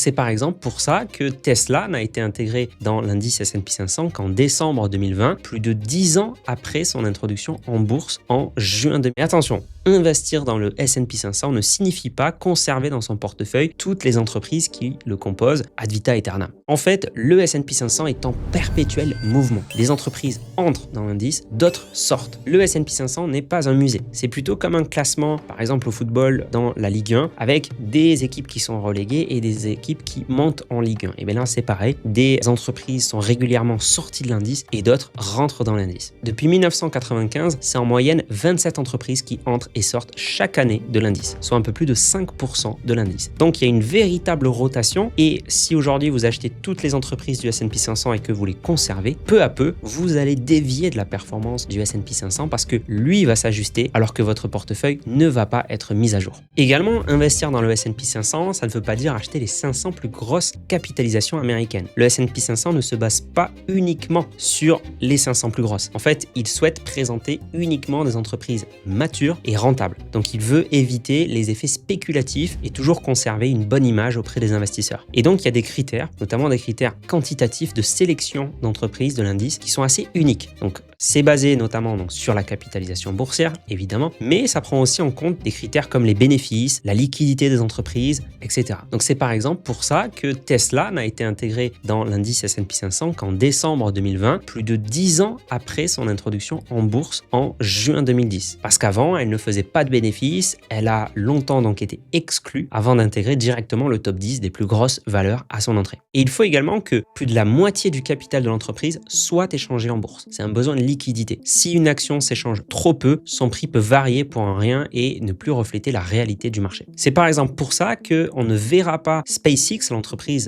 c'est par exemple pour ça que Tesla n'a été intégré dans l'indice S&P 500 qu'en décembre 2020, plus de 10 ans après son introduction en bourse en juin 2000. Et attention, investir dans le S&P 500 ne signifie pas conserver dans son portefeuille toutes les entreprises qui le composent ad vitam aeternam. En fait, le S&P 500 est en perpétuel mouvement. Des entreprises entrent dans l'indice, d'autres sortent. Le S&P 500 n'est pas un musée. C'est plutôt comme un classement, par exemple au football dans la Ligue 1, avec des équipes qui sont reléguées et des équipes qui montent en Ligue 1. Et bien là, c'est pareil. Des entreprises sont régulièrement sorties de l'indice et d'autres rentrent dans l'indice. Depuis 1995, c'est en moyenne 27 entreprises qui entrent et sortent chaque année de l'indice, soit un peu plus de 5% de l'indice. Donc il y a une véritable rotation et si aujourd'hui vous achetez toutes les entreprises du S&P 500 et que vous les conservez, peu à peu, vous allez dévier de la performance du S&P 500 parce que lui va s'ajuster alors que votre portefeuille ne va pas être mis à jour. Également, investir dans le S&P 500, ça ne veut pas dire acheter les 500 plus grosses capitalisations américaines. Le S&P 500 ne se base pas uniquement sur les 500 plus grosses. En fait, il souhaite présenter uniquement des entreprises matures et rentable. Donc il veut éviter les effets spéculatifs et toujours conserver une bonne image auprès des investisseurs. Et donc il y a des critères, notamment des critères quantitatifs de sélection d'entreprises de l'indice qui sont assez uniques. Donc c'est basé notamment sur la capitalisation boursière, évidemment, mais ça prend aussi en compte des critères comme les bénéfices, la liquidité des entreprises, etc. Donc c'est par exemple pour ça que Tesla n'a été intégré dans l'indice S&P 500 qu'en décembre 2020, plus de 10 ans après son introduction en bourse en juin 2010. Parce qu'avant, elle ne faisait pas de bénéfices, elle a longtemps donc été exclue avant d'intégrer directement le top 10 des plus grosses valeurs à son entrée. Et il faut également que plus de la moitié du capital de l'entreprise soit échangé en bourse. C'est un besoin de liquidité. Si une action s'échange trop peu, son prix peut varier pour un rien et ne plus refléter la réalité du marché. C'est par exemple pour ça qu'on ne verra pas SpaceX,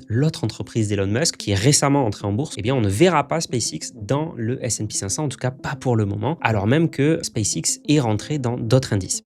l'autre entreprise d'Elon Musk, qui est récemment entrée en bourse, eh bien on ne verra pas SpaceX dans le S&P 500, en tout cas pas pour le moment, alors même que SpaceX est rentré dans d'autres indices.